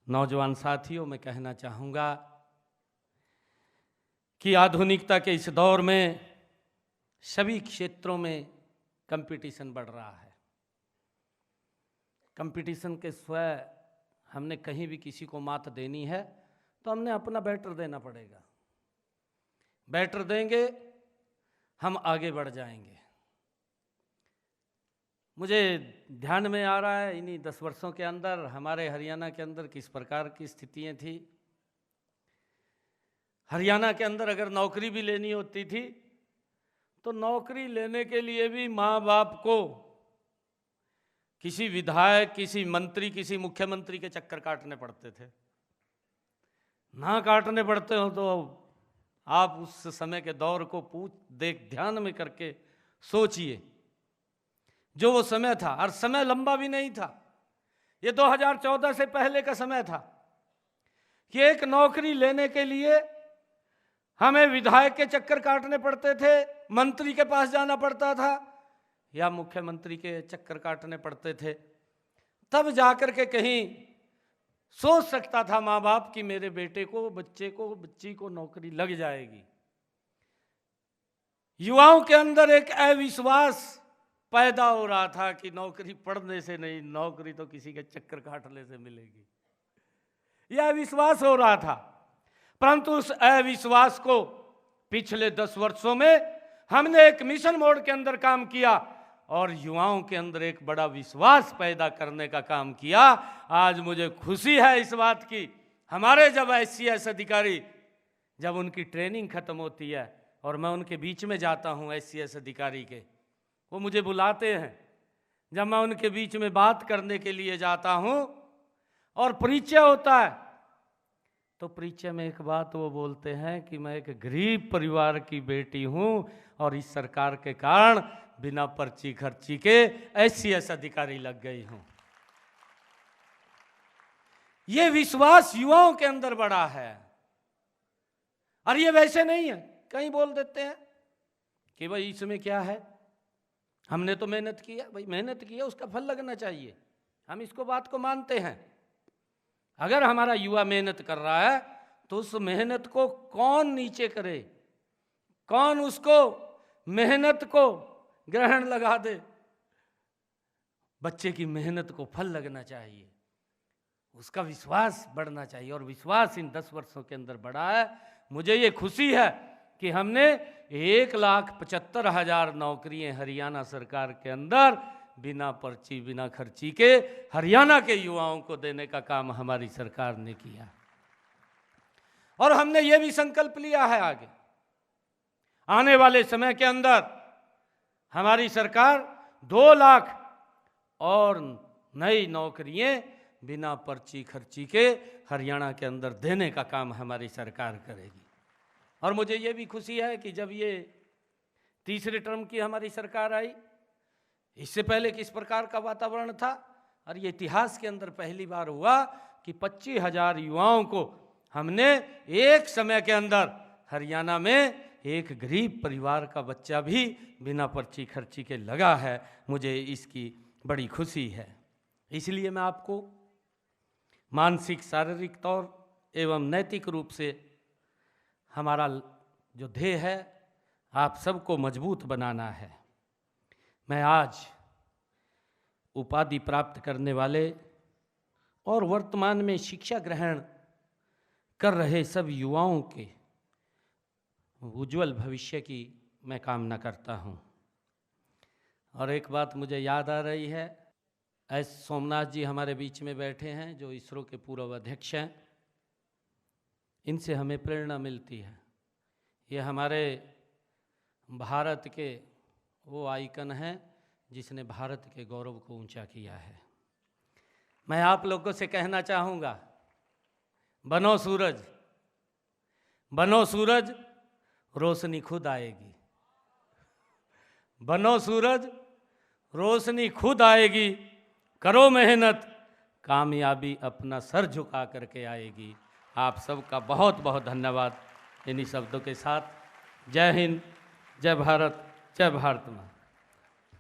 नौजवान साथियों, मैं कहना चाहूँगा कि आधुनिकता के इस दौर में सभी क्षेत्रों में कंपटीशन बढ़ रहा है। कंपटीशन के स्वयं हमने कहीं भी किसी को मात देनी है तो हमने अपना बेटर देना पड़ेगा। बेटर देंगे हम आगे बढ़ जाएंगे। मुझे ध्यान में आ रहा है इन्हीं 10 वर्षों के अंदर हमारे हरियाणा के अंदर किस प्रकार की स्थितियां थी। हरियाणा के अंदर अगर नौकरी भी लेनी होती थी तो नौकरी लेने के लिए भी माँ बाप को किसी विधायक, किसी मंत्री, किसी मुख्यमंत्री के चक्कर काटने पड़ते थे। ना काटने पड़ते हो तो आप उस समय के दौर को ध्यान में करके सोचिए, जो वो समय था। और समय लंबा भी नहीं था, ये 2014 से पहले का समय था कि एक नौकरी लेने के लिए हमें विधायक के चक्कर काटने पड़ते थे, मंत्री के पास जाना पड़ता था या मुख्यमंत्री के चक्कर काटने पड़ते थे, तब जाकर के कहीं सोच सकता था माँ बाप कि मेरे बेटे को, बच्चे को, बच्ची को नौकरी लग जाएगी। युवाओं के अंदर एक अविश्वास पैदा हो रहा था कि नौकरी पढ़ने से नहीं, नौकरी तो किसी के चक्कर काटने से मिलेगी, यह अविश्वास हो रहा था। परंतु उस अविश्वास को पिछले 10 वर्षों में हमने एक मिशन मोड के अंदर काम किया और युवाओं के अंदर एक बड़ा विश्वास पैदा करने का काम किया। आज मुझे खुशी है इस बात की, हमारे जब SCS अधिकारी, जब उनकी ट्रेनिंग खत्म होती है और मैं उनके बीच में जाता हूं, SCS अधिकारी के, वो मुझे बुलाते हैं। जब मैं उनके बीच में बात करने के लिए जाता हूं और परिचय होता है तो परिचय में एक बात वो बोलते हैं कि मैं एक गरीब परिवार की बेटी हूं और इस सरकार के कारण बिना पर्ची खर्ची के SCS अधिकारी लग गई हूं। ये विश्वास युवाओं के अंदर बड़ा है। और ये वैसे नहीं है, कहीं बोल देते हैं कि भाई इसमें क्या है, हमने तो मेहनत किया। भाई मेहनत किया, उसका फल लगना चाहिए, हम इसको बात को मानते हैं। अगर हमारा युवा मेहनत कर रहा है तो उस मेहनत को कौन नीचे करे, कौन उसको मेहनत को ग्रहण लगा दे। बच्चे की मेहनत को फल लगना चाहिए, उसका विश्वास बढ़ना चाहिए और विश्वास इन 10 वर्षों के अंदर बढ़ा है। मुझे ये खुशी है कि हमने 1,75,000 नौकरियां हरियाणा सरकार के अंदर बिना पर्ची, बिना खर्ची के हरियाणा के युवाओं को देने का काम हमारी सरकार ने किया। और हमने ये भी संकल्प लिया है आगे आने वाले समय के अंदर हमारी सरकार 2 लाख और नई नौकरियां बिना पर्ची खर्ची के हरियाणा के अंदर देने का काम हमारी सरकार करेगी। और मुझे ये भी खुशी है कि जब ये तीसरे टर्म की हमारी सरकार आई, इससे पहले किस प्रकार का वातावरण था, और ये इतिहास के अंदर पहली बार हुआ कि 25,000 युवाओं को हमने एक समय के अंदर हरियाणा में एक गरीब परिवार का बच्चा भी बिना पर्ची खर्ची के लगा है। मुझे इसकी बड़ी खुशी है। इसलिए मैं आपको मानसिक, शारीरिक तौर एवं नैतिक रूप से हमारा जो ध्येय है, आप सबको मजबूत बनाना है। मैं आज उपाधि प्राप्त करने वाले और वर्तमान में शिक्षा ग्रहण कर रहे सब युवाओं के उज्जवल भविष्य की मैं कामना करता हूं। और एक बात मुझे याद आ रही है, एस सोमनाथ जी हमारे बीच में बैठे हैं, जो इसरो के पूर्व अध्यक्ष हैं। इनसे हमें प्रेरणा मिलती है। ये हमारे भारत के वो आइकन हैं जिसने भारत के गौरव को ऊंचा किया है। मैं आप लोगों से कहना चाहूँगा, बनो सूरज, बनो सूरज, रोशनी खुद आएगी। बनो सूरज, रोशनी खुद आएगी। करो मेहनत, कामयाबी अपना सर झुका करके आएगी। आप सबका बहुत बहुत धन्यवाद। इन्हीं शब्दों के साथ जय हिंद, जय भारत, जय भारत माँ।